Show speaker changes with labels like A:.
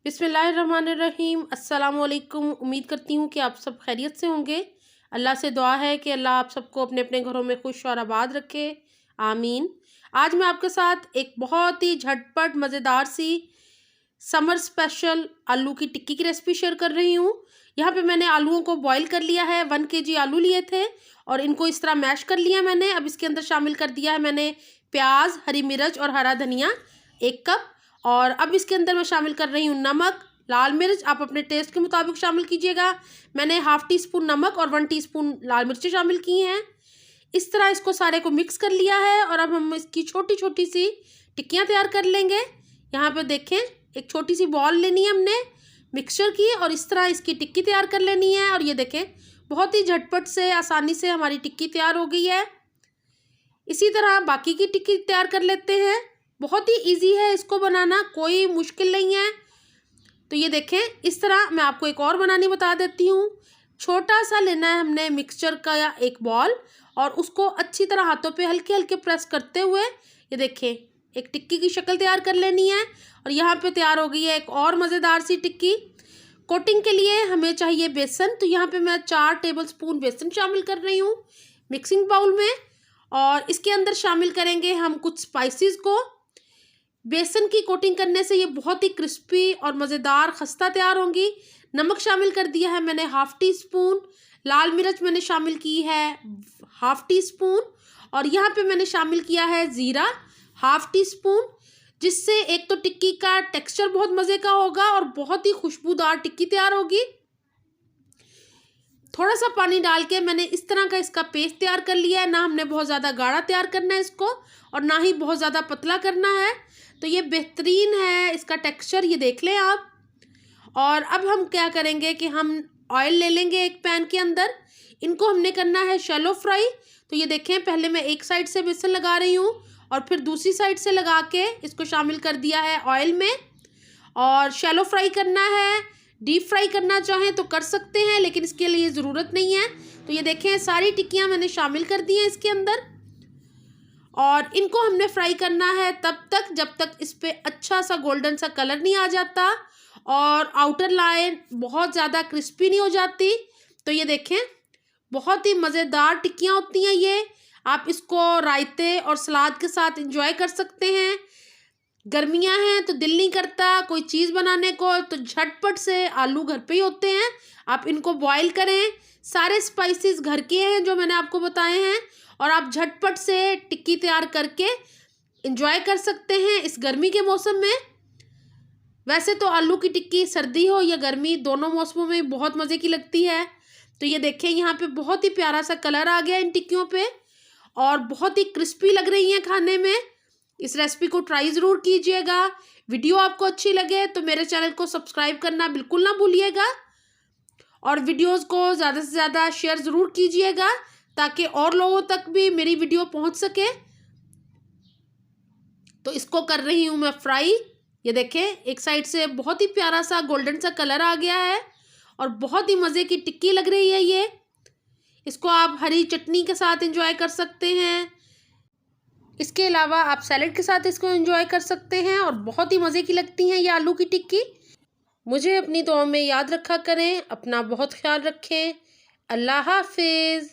A: बिस्मिल्लाहिर्रहमानिर्रहीम। अस्सलामुअलैकुम। उम्मीद करती हूँ कि आप सब खैरियत से होंगे। अल्लाह से दुआ है कि अल्लाह आप सबको अपने अपने घरों में खुश और आबाद रखे, आमीन। आज मैं आपके साथ एक बहुत ही झटपट मज़ेदार सी समर स्पेशल आलू की टिक्की की रेसिपी शेयर कर रही हूँ। यहाँ पे मैंने आलूओं को बॉईल कर लिया है। 1 kg आलू लिए थे और इनको इस तरह मैश कर लिया मैंने। अब इसके अंदर शामिल कर दिया है मैंने प्याज, हरी मिर्च और हरा धनिया 1 कप। और अब इसके अंदर मैं शामिल कर रही हूँ नमक, लाल मिर्च आप अपने टेस्ट के मुताबिक शामिल कीजिएगा। मैंने 1/2 टीस्पून नमक और 1 टीस्पून लाल मिर्ची शामिल की हैं। इस तरह इसको सारे को मिक्स कर लिया है और अब हम इसकी छोटी छोटी सी टिक्कियाँ तैयार कर लेंगे। यहाँ पे देखें, एक छोटी सी बॉल लेनी है हमने मिक्सचर की और इस तरह इसकी टिक्की तैयार कर लेनी है। और ये देखें, बहुत ही झटपट से आसानी से हमारी टिक्की तैयार हो गई है। इसी तरह बाकी की टिक्की तैयार कर लेते हैं। बहुत ही इजी है इसको बनाना, कोई मुश्किल नहीं है। तो ये देखें, इस तरह मैं आपको एक और बनानी बता देती हूँ। छोटा सा लेना है हमने मिक्सचर का या एक बॉल और उसको अच्छी तरह हाथों पे हल्के हल्के प्रेस करते हुए ये देखें एक टिक्की की शक्ल तैयार कर लेनी है। और यहाँ पे तैयार हो गई है एक और मज़ेदार सी टिक्की। कोटिंग के लिए हमें चाहिए बेसन। तो यहाँ पे मैं 4 टेबलस्पून बेसन शामिल कर रही हूँ मिक्सिंग बाउल में। और इसके अंदर शामिल करेंगे हम कुछ स्पाइसेस को। बेसन की कोटिंग करने से ये बहुत ही क्रिस्पी और मज़ेदार खस्ता तैयार होंगी। नमक शामिल कर दिया है मैंने 1/2 टीस्पून। लाल मिर्च मैंने शामिल की है 1/2 टीस्पून। और यहाँ पे मैंने शामिल किया है ज़ीरा 1/2 टीस्पून, जिससे एक तो टिक्की का टेक्सचर बहुत मज़े का होगा और बहुत ही खुशबूदार टिक्की तैयार होगी। थोड़ा सा पानी डाल के मैंने इस तरह का इसका पेस्ट तैयार कर लिया है। ना हमने बहुत ज़्यादा गाढ़ा तैयार करना है इसको और ना ही बहुत ज़्यादा पतला करना है। तो ये बेहतरीन है इसका टेक्सचर, ये देख लें आप। और अब हम क्या करेंगे कि हम ऑयल ले लेंगे एक पैन के अंदर। इनको हमने करना है शैलो फ्राई। तो ये देखें, पहले मैं एक साइड से बेसन लगा रही हूँ और फिर दूसरी साइड से लगा के इसको शामिल कर दिया है ऑयल में। और शैलो फ्राई करना है। डीप फ्राई करना चाहें तो कर सकते हैं, लेकिन इसके लिए ज़रूरत नहीं है। तो ये देखें, सारी टिक्कियाँ मैंने शामिल कर दी हैं इसके अंदर और इनको हमने फ्राई करना है तब तक जब तक इस पर अच्छा सा गोल्डन सा कलर नहीं आ जाता और आउटर लाइन बहुत ज़्यादा क्रिस्पी नहीं हो जाती। तो ये देखें, बहुत ही मज़ेदार टिक्कियाँ होती हैं ये। आप इसको रायते और सलाद के साथ एंजॉय कर सकते हैं। गर्मियाँ हैं तो दिल नहीं करता कोई चीज़ बनाने को, तो झटपट से आलू घर पे ही होते हैं, आप इनको बॉईल करें। सारे स्पाइसेस घर के हैं जो मैंने आपको बताए हैं और आप झटपट से टिक्की तैयार करके एंजॉय कर सकते हैं इस गर्मी के मौसम में। वैसे तो आलू की टिक्की सर्दी हो या गर्मी, दोनों मौसमों में बहुत मज़े की लगती है। तो ये देखें, यहाँ पे बहुत ही प्यारा सा कलर आ गया इन टिक्कियों पे और बहुत ही क्रिस्पी लग रही हैं खाने में। इस रेसिपी को ट्राई ज़रूर कीजिएगा। वीडियो आपको अच्छी लगे तो मेरे चैनल को सब्सक्राइब करना बिल्कुल ना भूलिएगा और वीडियोज़ को ज़्यादा से ज़्यादा शेयर ज़रूर कीजिएगा ताकि और लोगों तक भी मेरी वीडियो पहुंच सके। तो इसको कर रही हूँ मैं फ्राई। ये देखें, एक साइड से बहुत ही प्यारा सा गोल्डन सा कलर आ गया है और बहुत ही मज़े की टिक्की लग रही है ये। इसको आप हरी चटनी के साथ एंजॉय कर सकते हैं। इसके अलावा आप सैलेड के साथ इसको एंजॉय कर सकते हैं और बहुत ही मज़े की लगती हैं ये आलू की टिक्की। मुझे अपनी दुआ में याद रखा करें। अपना बहुत ख्याल रखें। अल्लाह हाफिज़।